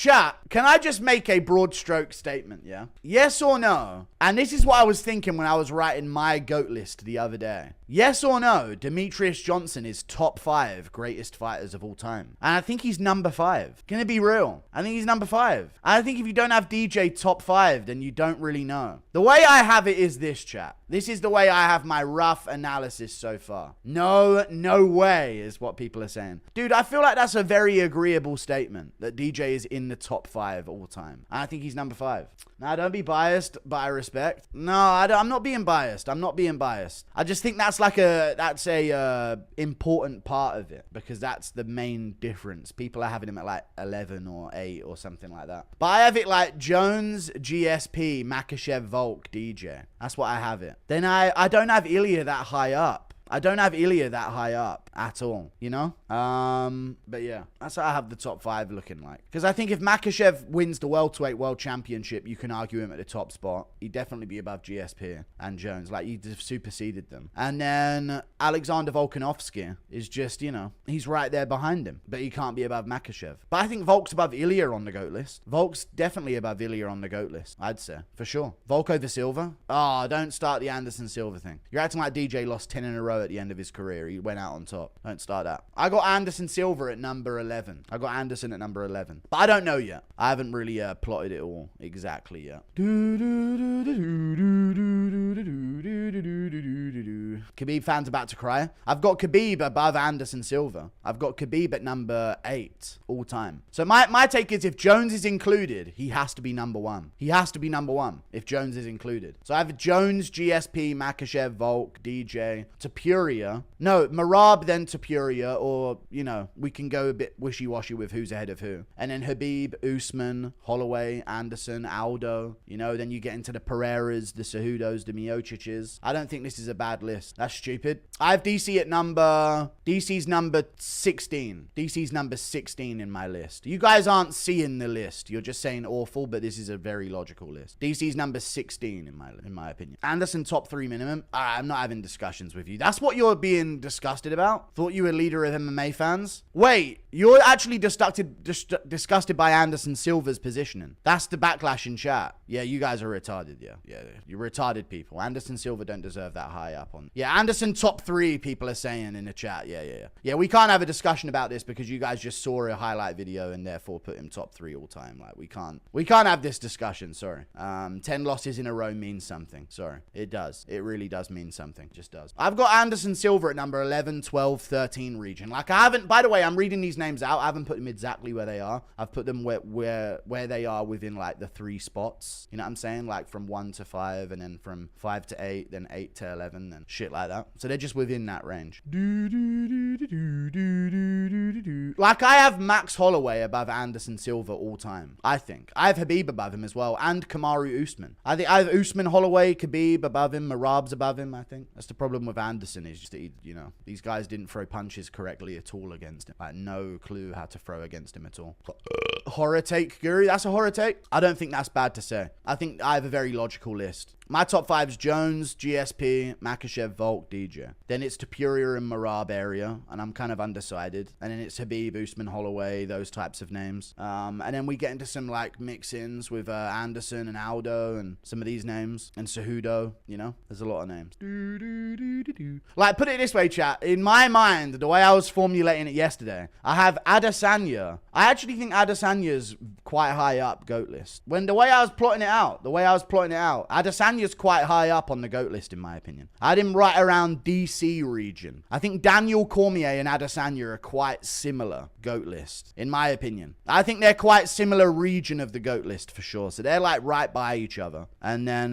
Chat, can I just make a broad stroke statement, yeah? Yes or no? And this is what I was thinking when I was writing my GOAT list the other day. Yes or no, Demetrius Johnson is top 5 greatest fighters of all time. And I think he's number 5. Gonna be real. I think he's number 5. I think if you don't have DJ top 5, then you don't really know. The way I have it is this, chat. This is the way I have my rough analysis so far. No way is what people are saying. Dude, I feel like that's a very agreeable statement that DJ is in the top 5 all time. And I think he's number 5. Now, don't be biased, but I respect. No, I'm not being biased. I'm not being biased. I just think that's a important part of it, because that's the main difference. People are having him at like 11 or 8 or something like that. But I have it like Jones, GSP, Makhachev, Volk, DJ. That's what I have it. Then I don't have Ilia that high up. I don't have Ilia that high up at all, you know? But yeah, that's how I have the top 5 looking like. Because I think if Makhachev wins the welterweight world championship, you can argue him at the top spot. He'd definitely be above GSP and Jones. Like, he'd have superseded them. And then Alexander Volkanovski is just, you know, he's right there behind him. But he can't be above Makhachev. But I think Volk's above Ilia on the GOAT list. Volk's definitely above Ilia on the GOAT list, I'd say. For sure. Volk over Silva? Oh, don't start the Anderson Silva thing. You're acting like DJ lost 10 in a row at the end of his career. He went out on top. Don't start that. I got Anderson Silva at number 11. I got Anderson at number 11. But I don't know yet. I haven't really plotted it all exactly yet. Khabib fans about to cry. I've got Khabib above Anderson Silva. I've got Khabib at number 8 all time. So my take is, if Jones is included, he has to be number 1. He has to be number 1 if Jones is included. So I have Jones, GSP, Makhachev, Volk, DJ, Topuria. No, Merab, then Topuria, or, you know, we can go a bit wishy-washy with who's ahead of who. And then Khabib, Usman, Holloway, Anderson, Aldo. You know, then you get into the Pereiras, the Cejudos, the Miocic's. I don't think this is a bad list. That's stupid. I have DC's number 16. DC's number 16 in my list. You guys aren't seeing the list. You're just saying awful, but this is a very logical list. DC's number 16 in my opinion. Anderson top 3 minimum. I'm not having discussions with you. That's what you're being disgusted about? Thought you were leader of MMA fans? Wait, you're actually disgusted by Anderson Silva's positioning. That's the backlash in chat. Yeah, you guys are retarded. Yeah, you're retarded people. Anderson Silva don't deserve that high up on. Yeah, Anderson top 3 people are saying in the chat. Yeah, we can't have a discussion about this because you guys just saw a highlight video and therefore put him top 3 all time. Like, we can't have this discussion. Sorry. 10 losses in a row means something. Sorry. It does. It really does mean something. It just does. I've got Anderson Silva at number 11, 12, 13 region. Like, I haven't, by the way, I'm reading these names out. I haven't put them exactly where they are. I've put them where they are within like the 3 spots. You know what I'm saying? Like from 1 to 5, and then from 5 to 8, then 8 to 11, and shit like that. So they're just within that range. Like, I have Max Holloway above Anderson Silva all time. I think. I have Khabib above him as well, and Kamaru Usman. I think I have Usman, Holloway, Khabib above him, Merab's above him, I think. That's the problem with Anderson, is just that he, you know, these guys didn't throw punches correctly at all against him. Like, no clue how to throw against him at all. Horror take, Guru? That's a horror take? I don't think that's bad to say. I think I have a very logical list. My top 5 is Jones, GSP, Makhachev, Volk, DJ. Then it's Topuria and Merab area, and I'm kind of undecided. And then it's Khabib, Usman, Holloway, those types of names. And then we get into some like mix-ins with Anderson and Aldo and some of these names. And Cejudo, you know? There's a lot of names. Like, put it this way, chat. In my mind, the way I was formulating it yesterday, I have Adesanya. I actually think Adesanya's quite high up GOAT list. When the way I was plotting it out, Adesanya's quite high up on the GOAT list, in my opinion. I had him right around DC region. I think Daniel Cormier and Adesanya are quite similar GOAT list, in my opinion. I think they're quite similar region of the GOAT list for sure. So they're like right by each other. And then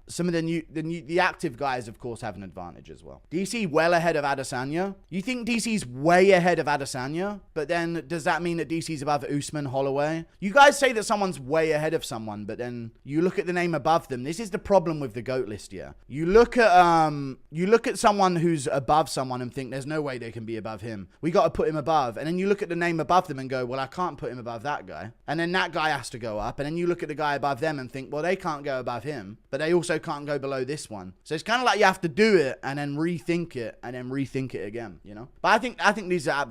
some of the active guys, of course, have an advantage as well. DC well ahead of Adesanya. You think DC's way ahead of Adesanya? But then does that mean that DC's above Usman, Holloway? You guys say that someone's way ahead of someone, but then you look at the name above them. This is the problem problem with the GOAT list, yeah. You look at someone who's above someone and think there's no way they can be above him. We got to put him above. And then you look at the name above them and go, well, I can't put him above that guy. And then that guy has to go up. And then you look at the guy above them and think, well, they can't go above him, but they also can't go below this one. So it's kind of like you have to do it and then rethink it and then rethink it again, you know? But I think these are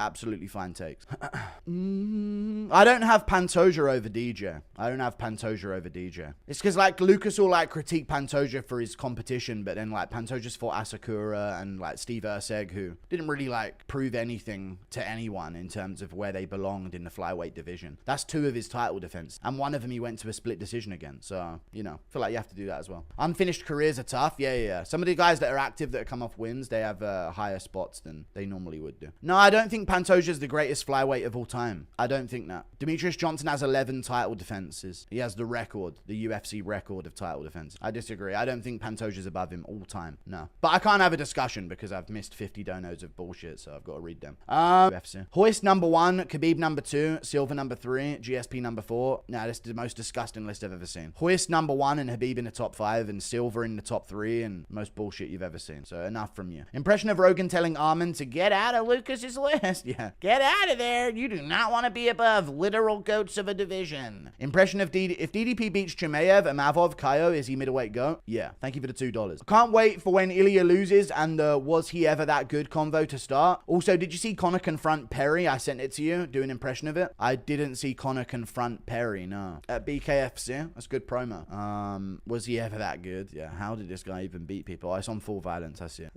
absolutely fine takes. I don't have Pantoja over DJ. I don't have Pantoja over DJ. It's because like Lucas will like critique Pantoja for his competition, but then like Pantoja's fought Asakura and like Steve Erceg, who didn't really like prove anything to anyone in terms of where they belonged in the flyweight division. That's 2 of his title defense, and 1 of them he went to a split decision again. So, you know, I feel like you have to do that as well. Unfinished careers are tough. Yeah. Some of the guys that are active that come off wins, they have higher spots than they normally would do. No, I don't think Pantoja's the greatest flyweight of all time. I don't think that. Demetrius Johnson has 11 title defenses. He has the record, the UFC record of title defense. I disagree. I don't think Pantoja's above him all time. No. But I can't have a discussion because I've missed 50 donos of bullshit, so I've got to read them. UFC. Hoist number 1, Khabib number 2, Silva number 3, GSP number 4. Nah, this is the most disgusting list I've ever seen. Hoist number 1 and Khabib in the top 5 and Silva in the top 3 and most bullshit you've ever seen. So enough from you. Impression of Rogan telling Armin to get out of Lucas's list. Yeah. Get out of there. You do not want to be above literal goats of a division. Impression of if DDP beats Chimaev, Amavov, Kaio, is he middleweight goat? Yeah. Thank you for the $2. Can't wait for when Ilia loses and the was he ever that good convo to start. Also, did you see Conor confront Perry? I sent it to you. Do an impression of it. I didn't see Conor confront Perry, no. At BKFC. That's good promo. Was he ever that good? Yeah. How did this guy even beat people? It's on Full Violence. I see it.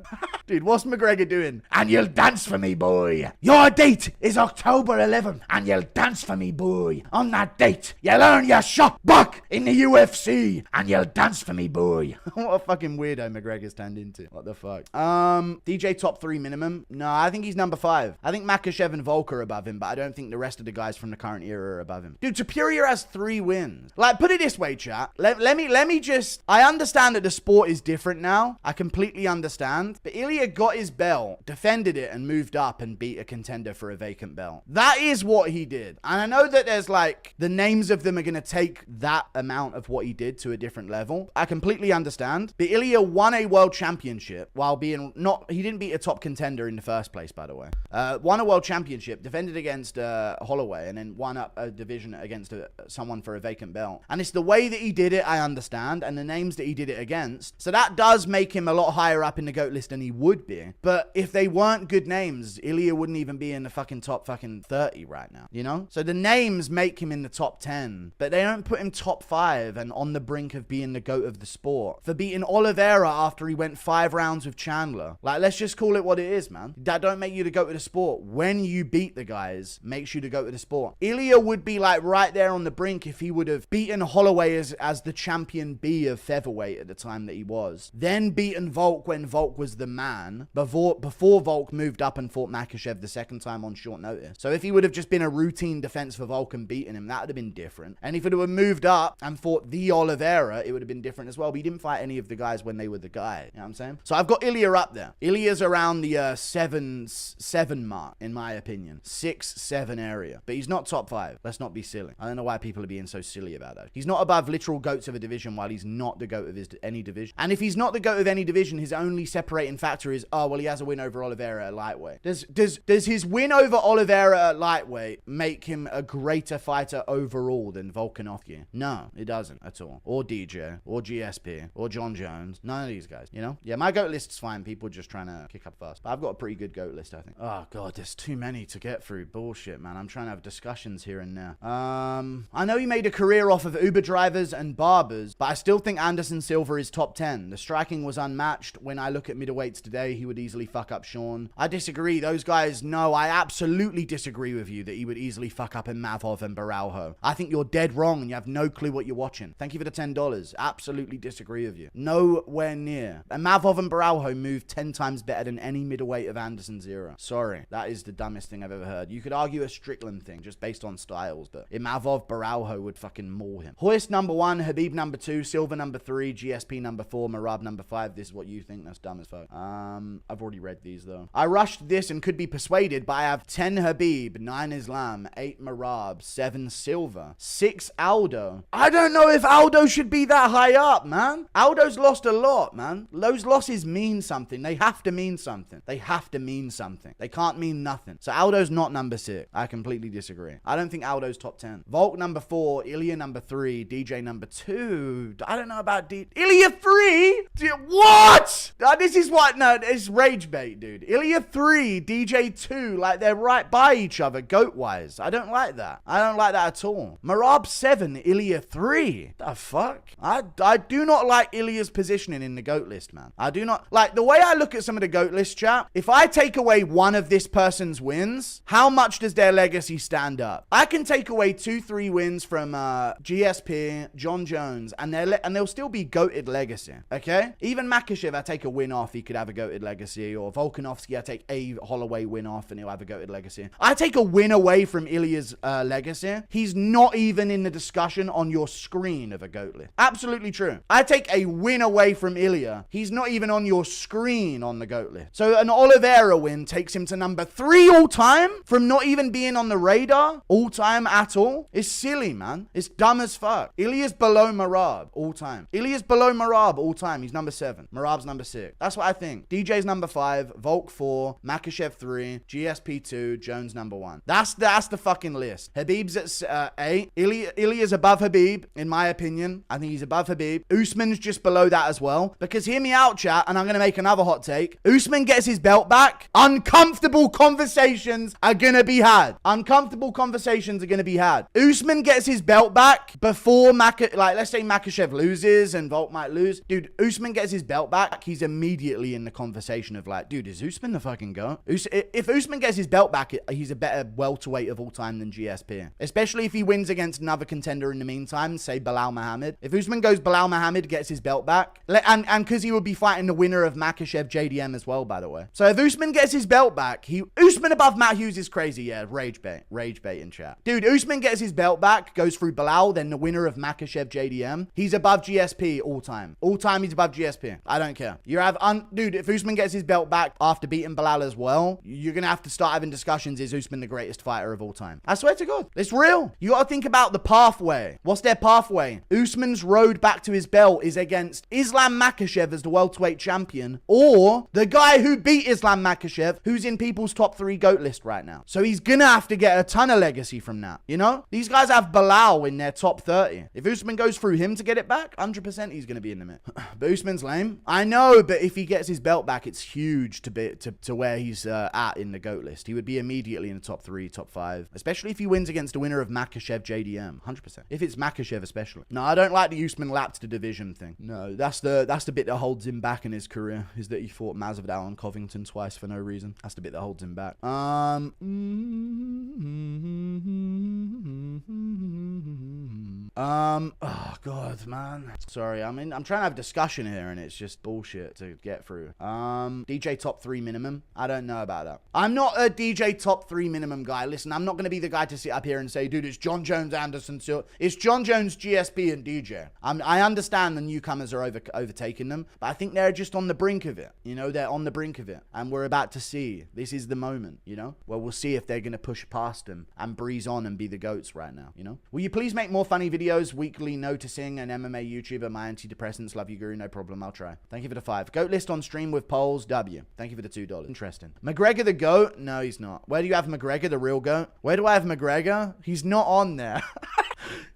Dude, what's McGregor doing? And you'll dance for me, boy. Your date is October 11th. And you'll dance for me, boy. On that date, you'll earn your shot back in the UFC. And you'll dance for me, boy. What a fucking weirdo McGregor's turned into. What the fuck? DJ top 3 minimum? No, I think he's number 5. I think Makhachev and Volk are above him, but I don't think the rest of the guys from the current era are above him. Dude, Topuria has 3 wins. Like, put it this way, chat. Let me just... I understand that the sport is different now. I completely understand. But Ilia got his belt, defended it, and moved up and beat a contender for a vacant belt. That is what he did. And I know that there's like... the names of them are going to take that amount of what he did to a different level. I completely understand. But Ilia won a world championship while being not... he didn't beat a top contender in the first place, by the way. Won a world championship, defended against Holloway, and then won up a division against someone for a vacant belt. And it's the way that he did it, I understand, and the names that he did it against. So that does make him a lot higher up in the GOAT list than he would be. But if they weren't good names, Ilia wouldn't even be in the fucking top fucking 30 right now, you know? So the names make him in the top 10, but they don't put him top 5 and on the brink of being the GOAT of the sport for beating Oliveira after he went 5 rounds with Chandler. Like, let's just call it what it is, man. That don't make you the GOAT of the sport. When you beat the guys, makes you the GOAT of the sport. Ilia would be like right there on the brink if he would have beaten Holloway as the champion B of featherweight at the time that he was. Then beaten Volk when Volk was the man before Volk moved up and fought Makhachev the second time on short notice. So if he would have just been a routine defense for Volk and beaten him, that would have been different. And if it would have moved up and fought the Oliveira, it would have been different as well. But he didn't fight any of the guys when they were the guy. You know what I'm saying? So I've got Ilia up there. Ilia's around the 7 mark, in my opinion. 6-7 area. But he's not top 5. Let's not be silly. I don't know why people are being so silly about that. He's not above literal GOATs of a division while he's not the GOAT of any division. And if he's not the GOAT of any division, his only separating factor is, oh, well, he has a win over Oliveira at lightweight. Does his win over Oliveira at lightweight make him a greater fighter overall than Volkanovski? No, it doesn't at all. Or DJ, or GSP, or John Jones. None of these guys, you know? Yeah, my GOAT list's fine. People just trying to kick up fast. But I've got a pretty good GOAT list, I think. Oh, God, there's too many to get through. Bullshit, man. I'm trying to have discussions here and there. I know he made a career off of Uber drivers and barbers, but I still think Anderson Silva is top 10. The striking was unmatched. When I look at middleweights today, he would easily fuck up Sean. I disagree. Those guys, no, I absolutely disagree with you that he would easily fuck up Mavov and Baralho. I think you're dead wrong and you have no clue what you're watching. Thank you for the $10. Absolutely disagree with you. Nowhere near. And Mavov and Baralho moved 10 times better than any middleweight of Anderson's era. Sorry. That is the dumbest thing I've ever heard. You could argue a Strickland thing just based on styles, but Mavov, Baralho would fucking maul him. Hoist number 1, Khabib number 2, Silva number 3, GSP number 4, Marab number 5. This is what you think. That's dumb as fuck. I've already read these though. I rushed this and could be persuaded, but I have 10 Khabib, 9 Islam, 8 Marab, 7 Silva, 6 Aldo. I don't know if Aldo should be that high up, man. Aldo's lost a lot, man. Those losses mean something. They have to mean something. They have to mean something. They can't mean nothing. So Aldo's not number 6. I completely disagree. I don't think Aldo's top 10. Volk number 4, Ilia number 3, DJ number 2. I don't know about Ilia 3? What? This is what, no, it's rage bait, dude. Ilia 3, DJ 2, like they're right by each other, goat-wise. I don't like that. I don't like that at all. Marab 7, Ilia 3. The fuck? I do not like Ilia's positioning in the GOAT list, man. I do not. Like, the way I look at some of the GOAT list, chat, if I take away one of this person's wins, how much does their legacy stand up? I can take away 2-3 wins from GSP, John Jones, and they'll still be GOATed legacy, okay? Even Makhachev, I take a win off, he could have a GOATed legacy, or Volkanovski, I take a Holloway win off, and he'll have a GOATed legacy. I take a win away from Ilia's legacy. He's not even in the discussion on your screen of a GOAT list. Absolutely true. I take a win away from Ilia. He's not even on your screen on the GOAT list. So an Oliveira win takes him to number 3 all time from not even being on the radar all time at all. It's silly, man. It's dumb as fuck. Ilia's below Merab all time. Ilia's below Merab all time. He's number 7. Merab's number 6. That's what I think. DJ's number 5, Volk 4, Makhachev 3, GSP 2, Jones number 1. That's the fucking list. Habib's at 8. Ilia's above Habib, in my opinion. I think he's above Habib. Usman's just below that as well. Because hear me out, chat, and I'm going to make another hot take. Usman gets his belt back. Uncomfortable conversations are going to be had. Uncomfortable conversations are going to be had. Usman gets his belt back before let's say Makhachev loses and Volk might lose. Dude, Usman gets his belt back. He's immediately in the conversation of like, dude, is Usman the fucking GOAT? If Usman gets his belt back, he's a better welterweight of all time than GSP. Especially if he wins against another contender in the meantime, say Bilal Muhammad. If Usman goes Bilal Muhammad, gets his belt back, and because he would be fighting the winner of Makhachev JDM as well, by the way. So if Usman gets his belt back, Usman above Matt Hughes is crazy, yeah. Rage bait in chat. Dude, Usman gets his belt back, goes through Bilal, then the winner of Makhachev JDM. He's above GSP all time. All time he's above GSP. I don't care. Dude, if Usman gets his belt back after beating Bilal as well, you're gonna have to start having discussions. Is Usman the greatest fighter of all time? I swear to God. It's real. You gotta think about the pathway. What's their pathway? Usman's road back to his belt is against Islam Makhachev as the welterweight champion, or the guy who beat Islam Makhachev, who's in people's top 3 GOAT list right now. So he's gonna have to get a ton of legacy from that, you know? These guys have Bilal in their top 30. If Usman goes through him to get it back, 100% he's gonna be in the mix. But Usman's lame. I know, but if he gets his belt back, it's huge to where he's at in the GOAT list. He would be immediately in the top 3, top 5, especially if he wins against the winner of Makhachev JDM. 100%. If it's Makhachev especially. No, I don't like the Usman lapped the division thing. No, that's the bit that holds him back in his career, is that he fought Masvidal and Covington twice for no reason. That's the bit that holds him back. Oh God, man. Sorry, I'm trying to have a discussion here and it's just bullshit to get through. DJ top 3 minimum. I don't know about that. I'm not a DJ top 3 minimum guy. Listen, I'm not going to be the guy to sit up here and say, dude, it's John Jones, Anderson, so it's John Jones, GSP, and DJ. I understand the newcomers are overtaking them, but I think they're just on the brink of it. You know, they're on the brink of it, and we're about to see. This is the moment, you know? Well, we'll see if they're going to push past them and breeze on and be the GOATs right now, you know? Will you please make more funny videos, weekly noticing an MMA YouTuber, my antidepressants, love you, Guru, no problem, I'll try. Thank you for the 5. GOAT list on stream with polls, W. Thank you for the $2. Interesting. McGregor the GOAT? No, he's not. Where do you have McGregor, the real GOAT? Where do I have McGregor? He's not on there.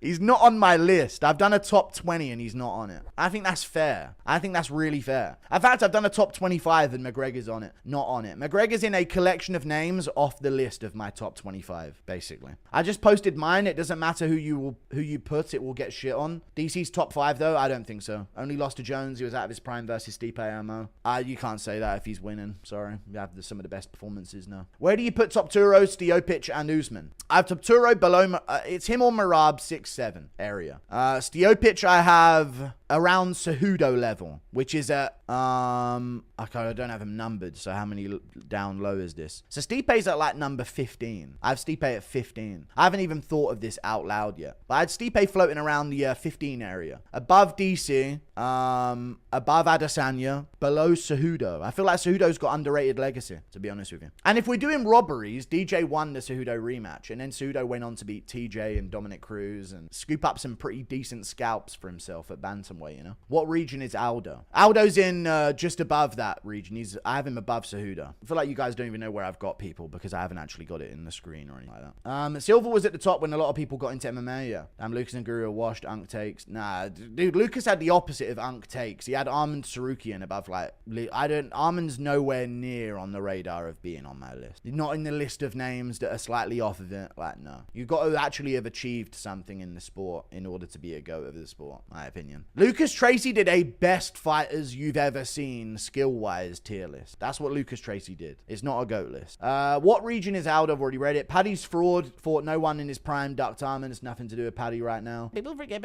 He's not on my list. I've done a top 20 and he's not on it. I think that's fair. I think that's really fair. In fact, I've done a top 25 and McGregor's on it. Not on it. McGregor's in a collection of names off the list of my top 25, basically. I just posted mine. It doesn't matter who you put, it will get shit on. DC's top 5 though? I don't think so. Only lost to Jones. He was out of his prime versus Stipe Aomo. You can't say that if he's winning. Sorry. You have some of the best performances now. Where do you put Topuro, Stiopich, and Usman? I have Topuro below, it's him or Merab, 6-7 area. Stiopich I have around Cejudo level, which is at, I don't have him numbered, so how many down low is this? So Stipe's at like number 15. I have Stipe at 15. I haven't even thought of this out loud yet, but I had Stipe floating around the 15 area. Above DC, above Adesanya, below Cejudo. I feel like Cejudo's got underrated legacy, to be honest with you. And if we're doing robberies, DJ won the Cejudo rematch, and then Cejudo went on to beat TJ and Dominic Cruz and scoop up some pretty decent scalps for himself at bantamweight. bantamweight, you know? What region is Aldo? Aldo's in just above that region. I have him above Cejudo. I feel like you guys don't even know where I've got people because I haven't actually got it in the screen or anything like that. Silva was at the top when a lot of people got into MMA, yeah. Lucas and Guru are washed, Unk takes. Nah, dude, Lucas had the opposite of Unk takes. He had Armand Sarukian above, like, Armand's nowhere near on the radar of being on my list. Not in the list of names that are slightly off of it. Like, no. You've got to actually have achieved something in the sport in order to be a GOAT of the sport, my opinion. Lucas Tracy did a best fighters you've ever seen skill-wise tier list. That's what Lucas Tracy did. It's not a GOAT list. What region is Aldo? I've already read it. Paddy's fraud. Fought no one in his prime. Ducked Armand. It's nothing to do with Paddy right now. People forget,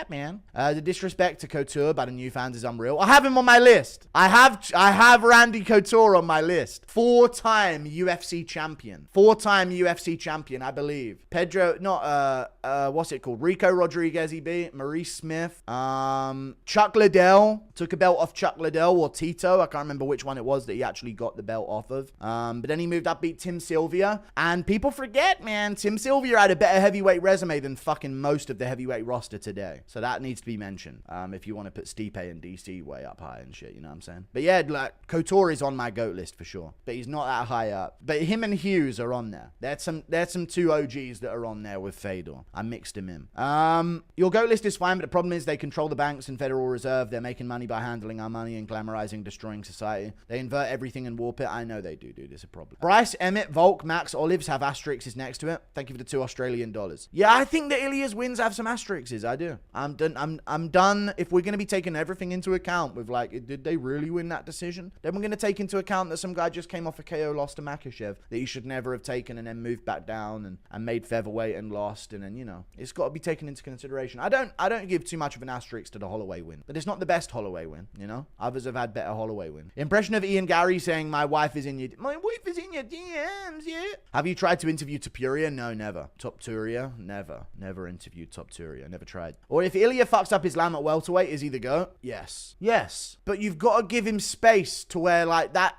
man. The disrespect to Couture by the new fans is unreal. I have him on my list. I have Randy Couture on my list. 4-time UFC champion. 4-time UFC champion, I believe. Pedro, not, what's it called? Rico Rodriguez he beat. Maurice Smith. Chuck Liddell. Took a belt off Chuck Liddell or Tito. I can't remember which one it was that he actually got the belt off of. But then he moved up, beat Tim Sylvia. And people forget, man, Tim Sylvia had a better heavyweight resume than fucking most of the heavyweight roster today. So that needs to be mentioned. If you want to put Stipe and DC way up high and shit, you know what I'm saying? But yeah, like, Couture is on my GOAT list for sure. But he's not that high up. But him and Hughes are on there. There's some two OGs that are on there with Fedor. I mixed him in. Your GOAT list is fine, but the problem is they control the banks and Federal Reserve. They're making money by handling our money and glamorizing, destroying society. They invert everything and warp it. I know they do, dude. It's a problem. Bryce, Emmett, Volk, Max, Olives have asterisks next to it. Thank you for the $2 Australian. Yeah, I think that Ilia's wins have some asterisks. I do. I'm done. If we're going to be taking everything into account with, like, did they really win that decision? Then we're going to take into account that some guy just came off a KO loss to Makhachev that he should never have taken and then moved back down and made featherweight and lost. And then, you know, it's got to be taken into consideration. I don't give too much of an asterisk to the Holloway win, but it's not the best Holloway win, you know? Others have had better Holloway win. Impression of Ian Gary saying, my wife is in your DMs, yeah. Have you tried to interview Topuria? No, never. Topuria? Never interviewed Topuria. Never tried. Or if Ilia fucks up Islam at welterweight, is he the GOAT? Yes. But you've got to give him space to where, like, that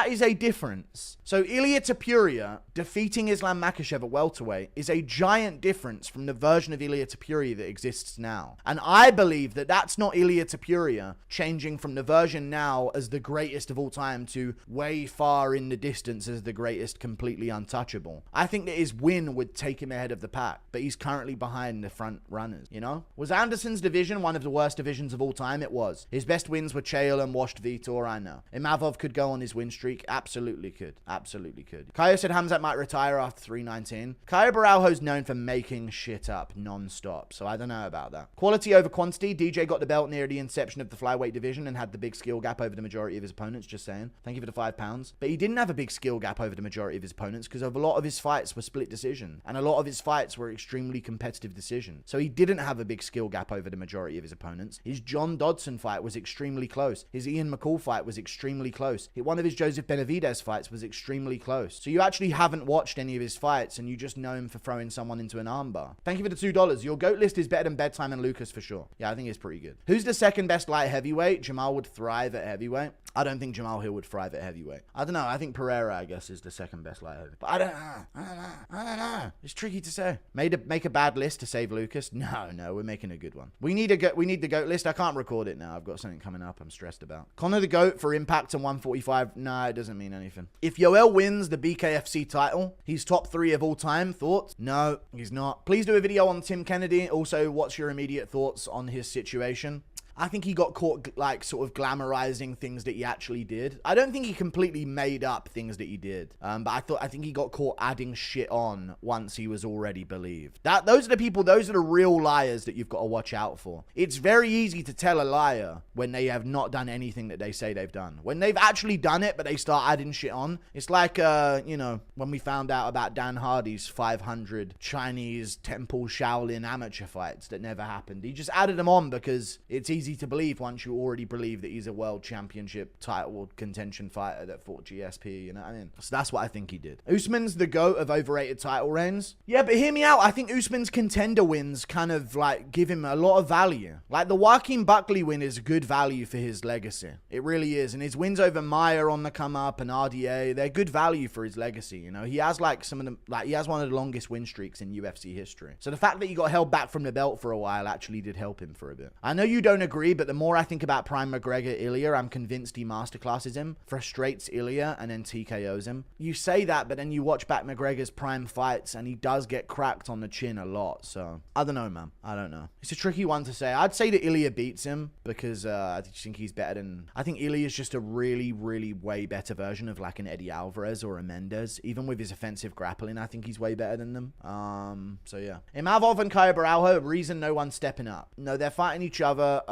is a difference. So Ilia Topuria defeating Islam Makhachev at welterweight is a giant difference from the version of Ilia Topuria that exists now. And I believe that that's not Ilia Topuria changing from the version now as the greatest of all time to way far in the distance as the greatest completely untouchable. I think that his win would take him ahead of the pack, but he's currently behind the front runners, you know? Was Anderson's division one of the worst divisions of all time? It was. His best wins were Chael and washed Vitor, I know. Imavov could go on his win streak. Absolutely could. Kaio said Hamzat might retire after 319. Kaio Baralho's known for making shit up non-stop, so I don't know about that. Quality over quantity. DJ got the belt near the inception of the flyweight division and had the big skill gap over the majority of his opponents, just saying. Thank you for the £5. But he didn't have a big skill gap over the majority of his opponents because a lot of his fights were split decision, and a lot of his fights were extremely competitive decisions. So he didn't have a big skill gap over the majority of his opponents. His John Dodson fight was extremely close. His Ian McCall fight was extremely close. One of his Joseph Benavidez fights was extremely close. So you actually haven't watched any of his fights and you just know him for throwing someone into an armbar. Thank you for the $2. Your GOAT list is better than Bedtime and Lucas for sure. Yeah, I think it's pretty good. Who's the second best light heavyweight? Jamal would thrive at heavyweight. I don't think Jamal Hill would thrive at heavyweight. I don't know. I think Pereira, I guess, is the second best light heavyweight. But I don't know. It's tricky to say. Make a bad list to save Lucas? No, we're making a good one. We need the GOAT list. I can't record it now. I've got something coming up I'm stressed about. Conor the GOAT for Impact and 145. Nah, it doesn't mean anything. If Yoel wins the BKFC title, he's top 3 of all time. Thoughts? No, he's not. Please do a video on Tim Kennedy. Also, what's your immediate thoughts on his situation? I think he got caught, like, sort of glamorizing things that he actually did. I don't think he completely made up things that he did. But I think he got caught adding shit on once he was already believed. Those are the real liars that you've got to watch out for. It's very easy to tell a liar when they have not done anything that they say they've done. When they've actually done it, but they start adding shit on. It's like, you know, when we found out about Dan Hardy's 500 Chinese temple Shaolin amateur fights that never happened. He just added them on because it's easy easy to believe once you already believe that he's a world championship title contention fighter that fought GSP, you know what I mean? So that's what I think he did. Usman's the GOAT of overrated title reigns. Yeah, but hear me out. I think Usman's contender wins kind of like give him a lot of value. Like the Joaquin Buckley win is good value for his legacy. It really is. And his wins over Maya on the come up and RDA, they're good value for his legacy. You know, he has like some of them, like he has one of the longest win streaks in UFC history. So the fact that he got held back from the belt for a while actually did help him for a bit. I know you don't agree, but the more I think about Prime McGregor Ilia, I'm convinced he masterclasses him, frustrates Ilia, and then TKOs him. You say that, but then you watch back McGregor's prime fights and he does get cracked on the chin a lot. So I don't know, man. I don't know. It's a tricky one to say. I'd say that Ilia beats him because I think he's better than... I think Ilia is just a really, really way better version of like an Eddie Alvarez or a Mendes. Even with his offensive grappling, I think he's way better than them. So yeah. Imavov and Kaya Baralho, reason no one's stepping up. No, they're fighting each other.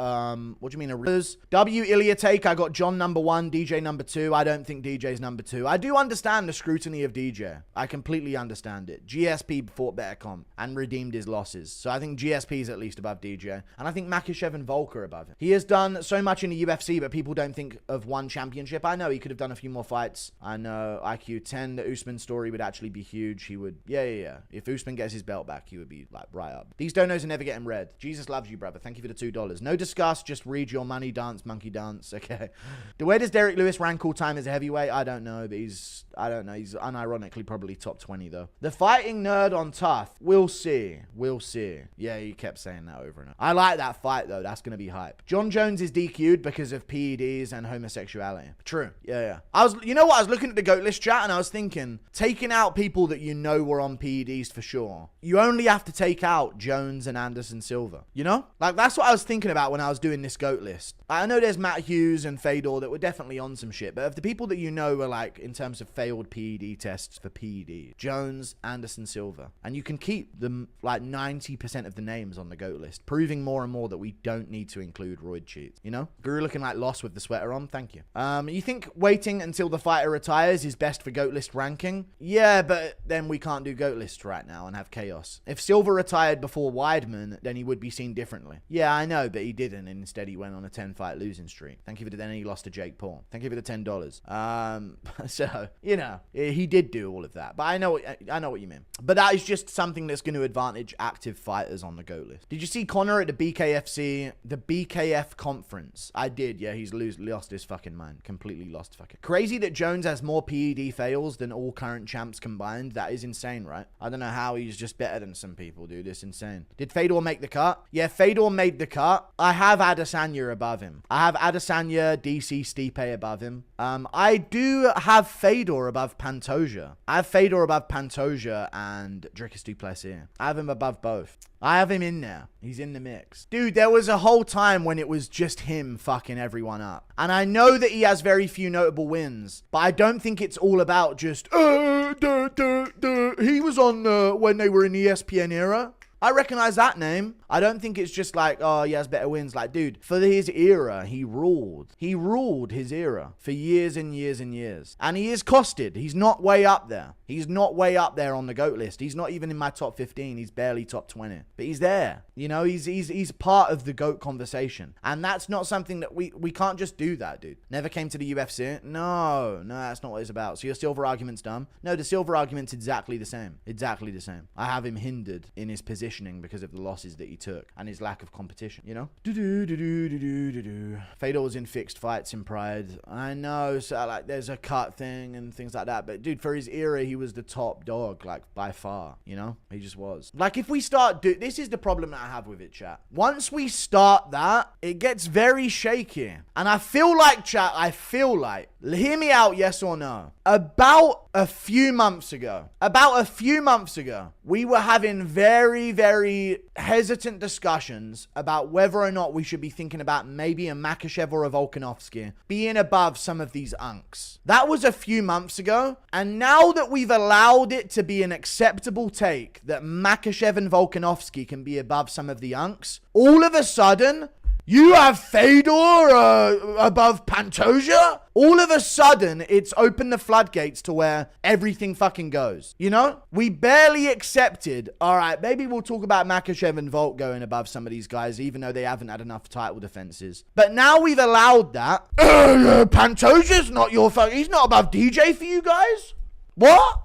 What do you mean? W Ilia take. I got John number 1, DJ number 2. I don't think DJ's number 2. I do understand the scrutiny of DJ. I completely understand it. GSP fought better comp and redeemed his losses. So I think GSP is at least above DJ. And I think Makhachev and Volk are above him. He has done so much in the UFC, but people don't think of one championship. I know he could have done a few more fights. I know IQ 10, the Usman story would actually be huge. He would, yeah. If Usman gets his belt back, he would be like right up. These donos are never getting read. Jesus loves you, brother. Thank you for the $2. No discuss, just read your money dance, monkey dance. Okay. Where does Derek Lewis rank all time as a heavyweight? I don't know, but he's unironically probably top 20 though. The fighting nerd on Tough. We'll see. Yeah, he kept saying that over and over. I like that fight though. That's going to be hype. John Jones is DQ'd because of PEDs and homosexuality. True. Yeah. You know what? I was looking at the GOAT list chat and I was thinking, taking out people that you know were on PEDs for sure. You only have to take out Jones and Anderson Silva. You know? Like that's what I was thinking about when I was doing this GOAT list. I know there's Matt Hughes and Fedor that were definitely on some shit, but of the people that you know were like, in terms of failed PED tests for PED, Jones, Anderson Silva. And you can keep them like 90% of the names on the GOAT list, proving more and more that we don't need to include roid cheats. You know? Guru looking like Lost with the sweater on. Thank you. You think waiting until the fighter retires is best for GOAT list ranking? Yeah, but then we can't do GOAT list right now and have chaos. If Silva retired before Weidman, then he would be seen differently. Yeah, I know, but he didn't. And instead, he went on a 10-fight losing streak. Thank you for then he lost to Jake Paul. Thank you for the $10. So, you know, he did do all of that. But I know what you mean. But that is just something that's going to advantage active fighters on the GOAT list. Did you see Connor at the BKFC, the BKF conference? I did. Yeah, he's lost his fucking mind. Completely lost fucking. Crazy that Jones has more PED fails than all current champs combined. That is insane, right? I don't know how he's just better than some people, dude. It's insane. Did Fedor make the cut? Yeah, Fedor made the cut. I have Adesanya above him. I have Adesanya, DC, Stipe above him. I do have Fedor above Pantoja. I have Fedor above Pantoja and Dricus du Plessis. I have him above both. I have him in there. He's in the mix. Dude, there was a whole time when it was just him fucking everyone up. And I know that he has very few notable wins, but I don't think it's all about just, he was on when they were in the ESPN era. I recognize that name. I don't think it's just like, oh, he has better wins. Like, dude, for his era, he ruled. He ruled his era for years and years and years. And he is costed. He's not way up there. He's not way up there on the GOAT list. He's not even in my top 15. He's barely top 20. But he's there. You know, he's part of the GOAT conversation. And that's not something that we can't just do that, dude. Never came to the UFC? No, that's not what it's about. So your Silva argument's dumb? No, the Silva argument's exactly the same. Exactly the same. I have him hindered in his position because of the losses that he took and his lack of competition, you know? Fedor was in fixed fights in Pride. I know, so like there's a cut thing and things like that, but dude, for his era, he was the top dog, like by far, you know? He just was. Like if we start this is the problem that I have with it, chat. Once we start that, it gets very shaky. And I feel like, chat, hear me out, yes or no. About a few months ago, we were having very, very hesitant discussions about whether or not we should be thinking about maybe a Makhachev or a Volkanovski being above some of these unks. That was a few months ago. And now that we've allowed it to be an acceptable take that Makhachev and Volkanovski can be above some of the unks, all of a sudden, You have Fedor above Pantoja? All of a sudden, it's opened the floodgates to where everything fucking goes. You know? We barely accepted, all right, maybe we'll talk about Makhachev and Volt going above some of these guys, even though they haven't had enough title defenses. But now we've allowed that. Pantoja's not your fucking... He's not above DJ for you guys? What?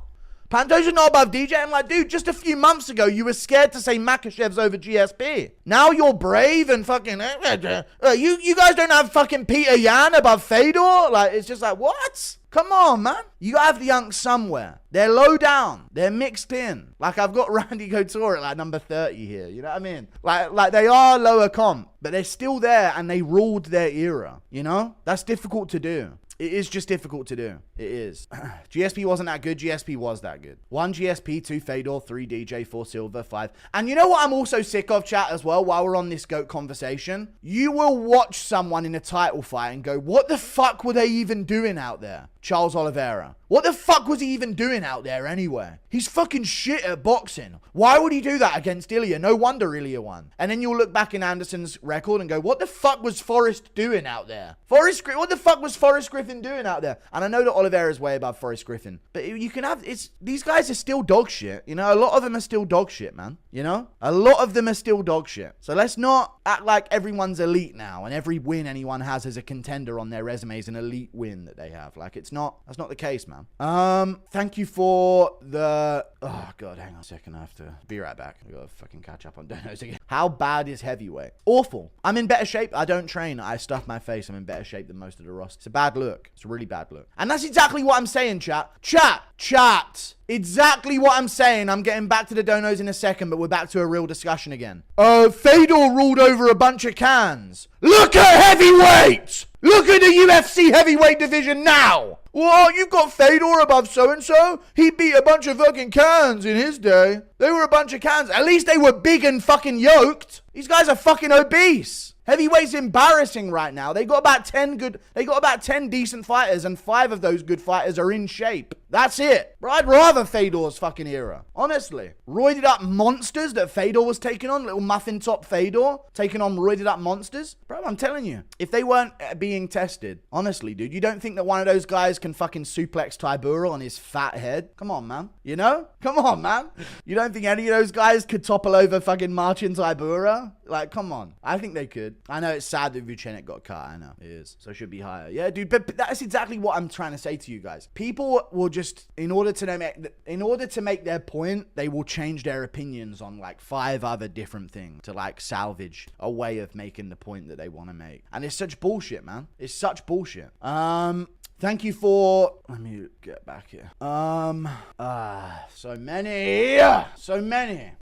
Pantoja's not above DJ. I'm like, dude, just a few months ago, you were scared to say Makhachev's over GSP. Now you're brave and fucking... you guys don't have fucking Peter Yan above Fedor? Like, it's just like, what? Come on, man. You gotta have the young somewhere. They're low down. They're mixed in. Like, I've got Randy Couture at like number 30 here. You know what I mean? Like they are lower comp, but they're still there and they ruled their era. You know? That's difficult to do. It is just difficult to do. It is. GSP wasn't that good. GSP was that good. 1 GSP, 2 Fedor, 3 DJ, 4 Silva, 5. And you know what I'm also sick of, chat, as well, while we're on this GOAT conversation? You will watch someone in a title fight and go, what the fuck were they even doing out there? Charles Oliveira. What the fuck was he even doing out there anyway? He's fucking shit at boxing. Why would he do that against Ilia? No wonder Ilia won. And then you'll look back in Anderson's record and go, what the fuck was Forrest doing out there? What the fuck was Forrest Griffin doing out there? And I know that Oliveira is way above Forrest Griffin, but you can have, these guys are still dog shit. You know, a lot of them are still dog shit, man. You know, a lot of them are still dog shit. So let's not act like everyone's elite now and every win anyone has as a contender on their resume is an elite win that they have. Like, that's not the case, man. Thank you for the... Oh, God, hang on a second. I have to be right back. I gotta fucking catch up on donos again. How bad is heavyweight? Awful. I'm in better shape. I don't train. I stuff my face. I'm in better shape than most of the roster. It's a bad look. It's a really bad look. And that's exactly what I'm saying, chat. Chat. Exactly what I'm saying. I'm getting back to the donos in a second, but we're back to a real discussion again. Fedor ruled over a bunch of cans. Look at heavyweight! Look at the UFC heavyweight division now! What? You've got Fedor above so-and-so? He beat a bunch of fucking cans in his day. They were a bunch of cans. At least they were big and fucking yoked. These guys are fucking obese. Heavyweight's embarrassing right now. They got about 10 decent fighters, and 5 of those good fighters are in shape. That's it. Bro, I'd rather Fedor's fucking era. Honestly. Roided up monsters that Fedor was taking on. Little muffin top Fedor taking on roided up monsters. Bro, I'm telling you. If they weren't being tested. Honestly, dude. You don't think that one of those guys can fucking suplex Tybura on his fat head? Come on, man. You know? Come on, man. You don't think any of those guys could topple over fucking Marcin Tybura? Like, come on. I think they could. I know it's sad that Vucenic got cut. I know. It is. So it should be higher. Yeah, dude. But that's exactly what I'm trying to say to you guys. People will just, in order to make their point, they will change their opinions on like 5 other different things to like salvage a way of making the point that they want to make. And it's such bullshit, man. It's such bullshit. Thank you for... Let me get back here. So many.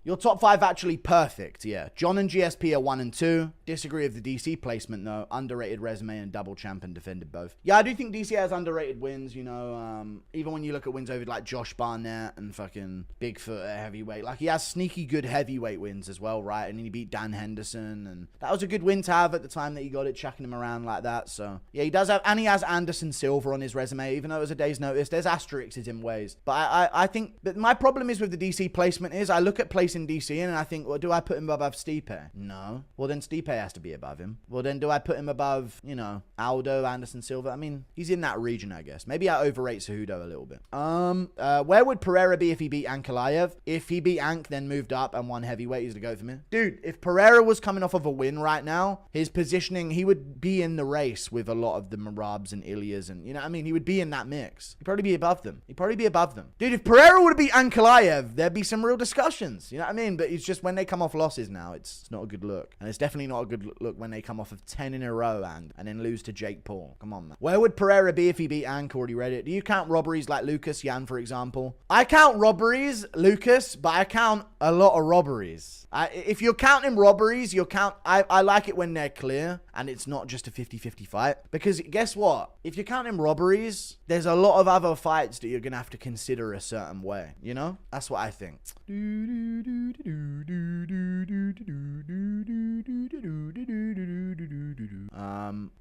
Your top 5 actually perfect, yeah. John and GSP are 1 and 2. Disagree with the DC placement, though. Underrated resume and double champ and defended both. Yeah, I do think DC has underrated wins, you know. Even when you look at wins over like Josh Barnett and fucking Bigfoot at heavyweight. Like, he has sneaky good heavyweight wins as well, right? And he beat Dan Henderson. And that was a good win to have at the time that he got it, chucking him around like that. So, yeah, he does have... And he has Anderson Silva on his resume, even though it was a day's notice. There's asterisks in ways, but I think that my problem is with the DC placement is I look at placing DC and I think, well, do I put him above Stipe? No. Well, then Stipe has to be above him. Well, then do I put him above, you know, Aldo, Anderson Silva? I mean, he's in that region, I guess. Maybe I overrate Cejudo a little bit. Where would Pereira be if he beat Ankalaev? If he beat Ank, then moved up and won heavyweight, he's the GOAT for me. Dude, if Pereira was coming off of a win right now, his positioning, he would be in the race with a lot of the Marabs and Ilias and, you know what I mean? He would be in that mix. He'd probably be above them. Dude, if Pereira would have beat Ankalaev, there'd be some real discussions. You know what I mean? But it's just when they come off losses now, it's not a good look. And it's definitely not a good look when they come off of 10 in a row and then lose to Jake Paul. Come on, man. Where would Pereira be if he beat Ank? Already read it. Do you count robberies like Lucas Yan, for example? I count robberies, Lucas, but I count a lot of robberies. If you're counting robberies, I like it when they're clear and it's not just a 50-50 fight. Because guess what? If you're counting robberies, there's a lot of other fights that you're going to have to consider a certain way. You know? That's what I think.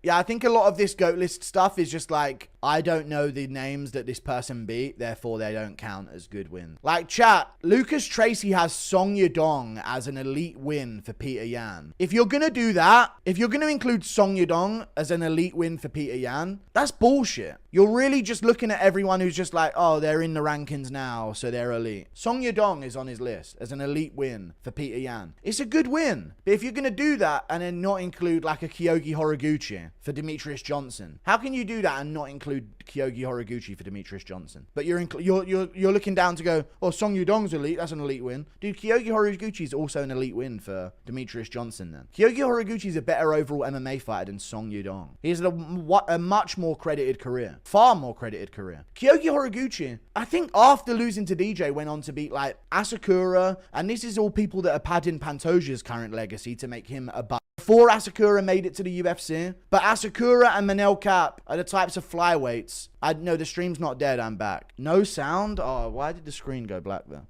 Yeah, I think a lot of this GOAT list stuff is just like, I don't know the names that this person beat, therefore they don't count as good wins. Like, chat, Lucas Tracy has Song Yadong as an elite win for Peter Yan. If you're gonna do that, if you're gonna include Song Yadong as an elite win for Peter Yan, that's bullshit. You're really just looking at everyone who's just like, oh, they're in the rankings now, so they're elite. Song Yadong is on his list as an elite win for Peter Yan. It's a good win. But if you're going to do that and then not include like a Kyogi Horiguchi for Demetrius Johnson, how can you do that and not include Kyogi Horiguchi for Demetrius Johnson? But you're looking down to go, oh, Song Yadong's elite, that's an elite win. Dude, Kyogi Horiguchi is also an elite win for Demetrius Johnson then. Kyogi Horiguchi is a better overall MMA fighter than Song Yadong. He has a much more credited career. Far more credited career. Kyogi Horiguchi, I think after losing to DJ, went on to beat like Asakura, and this is all people that are padding Pantoja's current legacy to make him a before Asakura made it to the UFC. But Asakura and Manel Cap are the types of flyweights. No, the stream's not dead, I'm back. No sound? Oh, why did the screen go black there?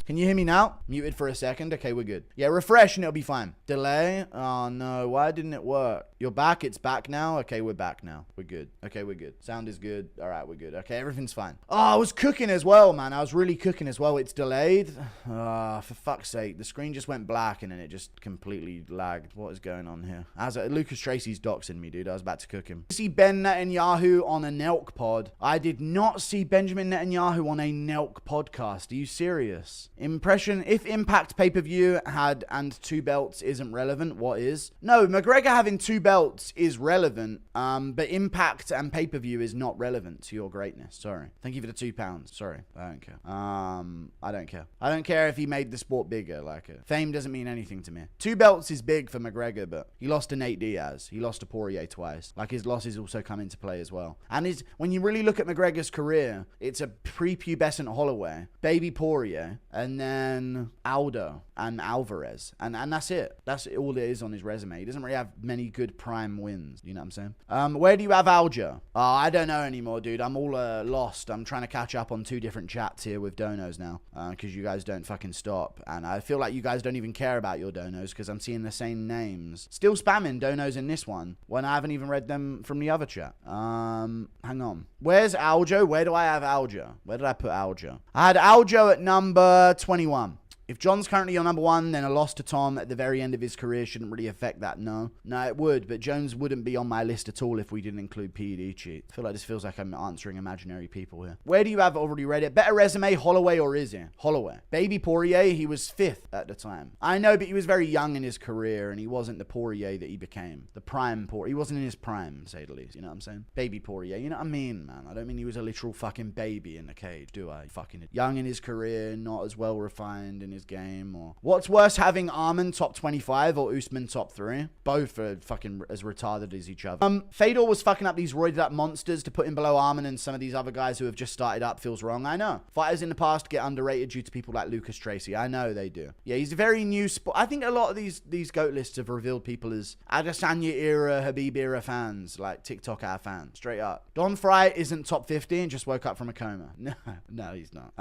Can you hear me now? Muted for a second. Okay, we're good. Yeah, refresh and it'll be fine. Delay? Oh no, why didn't it work? You're back? It's back now? Okay, we're back now. We're good. Okay, we're good. Sound is good. All right, we're good. Okay, everything's fine. Oh, I was cooking as well, man. I was really cooking as well. It's delayed. For fuck's sake. The screen just went black and then it just completely lagged. What is going on here? Lucas Tracy's doxing me, dude. I was about to cook him. See Ben Netanyahu on a Nelk pod. I did not see Benjamin Netanyahu on a Nelk podcast. Are you serious? Impression, if Impact pay-per-view had and 2 belts isn't relevant, what is? No, McGregor having 2 belts is relevant, but Impact and pay-per-view is not relevant to your greatness. Sorry. Thank you for the £2. Sorry. I don't care. I don't care. I don't care if he made the sport bigger. Like, fame doesn't mean anything to me. 2 belts is big for McGregor, but he lost to Nate Diaz. He lost to Poirier twice. Like, his losses also come into play as well. And when you really look at McGregor's career, it's a prepubescent Holloway, baby Poirier, and then Aldo and Alvarez. And that's it. That's all it is on his resume. He doesn't really have many good prime wins. You know what I'm saying? Where do you have Aljo? Oh, I don't know anymore, dude. I'm all lost. I'm trying to catch up on 2 different chats here with donos now. Because you guys don't fucking stop. And I feel like you guys don't even care about your donos because I'm seeing the same names. Still spamming donos in this one when I haven't even read them from the other chat. Hang on. Where's Aljo? Where do I have Aljo? Where did I put Aljo? I had Aljo at number 21. If John's currently your number 1, then a loss to Tom at the very end of his career shouldn't really affect that, no. No, it would, but Jones wouldn't be on my list at all if we didn't include PED cheat. I feel like this feels like I'm answering imaginary people here. Where do you have already read it? Better resume, Holloway or Izzy? Holloway. Baby Poirier, he was 5th at the time. I know, but he was very young in his career, and he wasn't the Poirier that he became. The prime Poirier. He wasn't in his prime, to say the least. You know what I'm saying? Baby Poirier. You know what I mean, man? I don't mean he was a literal fucking baby in the cage, do I? Fucking young in his career, not as well refined in his game, or... What's worse, having Arman top 25 or Usman top 3? Both are fucking as retarded as each other. Fedor was fucking up these roided up monsters to put him below Arman, and some of these other guys who have just started up feels wrong. I know. Fighters in the past get underrated due to people like Lucas Tracy. I know they do. Yeah, he's a very new sport. I think a lot of these GOAT lists have revealed people as Adesanya era, Habib era fans, like TikTok our fans. Straight up. Don Fry isn't top 50 and just woke up from a coma. No, he's not.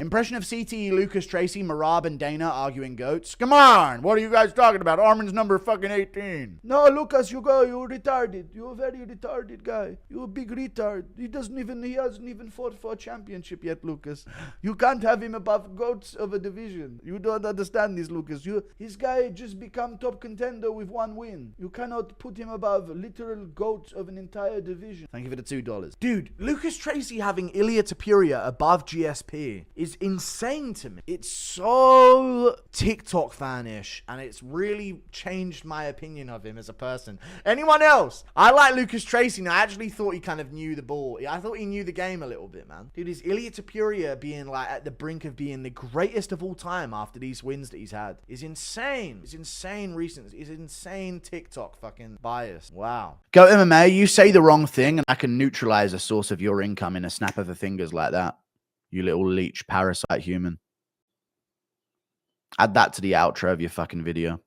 Impression of CTE, Lucas Tracy, Marab, and Dana arguing GOATs. Come on, what are you guys talking about? Arman's number fucking 18. No, Lucas, you're retarded. You're a very retarded guy. You're a big retard. He hasn't even fought for a championship yet, Lucas. You can't have him above GOATs of a division. You don't understand this, Lucas. His guy just become top contender with 1 win. You cannot put him above literal GOATs of an entire division. Thank you for the $2. Dude, Lucas Tracy having Ilia Topuria above GSP is insane to me. It's so TikTok fan-ish, and it's really changed my opinion of him as a person. Anyone else? I like Lucas Tracy now. I actually thought he kind of knew the ball. I thought he knew the game a little bit, man. Dude, is Ilia Topuria being like at the brink of being the greatest of all time after these wins that he's had is insane. It's insane recency. It's insane TikTok fucking bias. Wow. Go MMA, you say the wrong thing and I can neutralize a source of your income in a snap of the fingers like that. You little leech parasite human. Add that to the outro of your fucking video.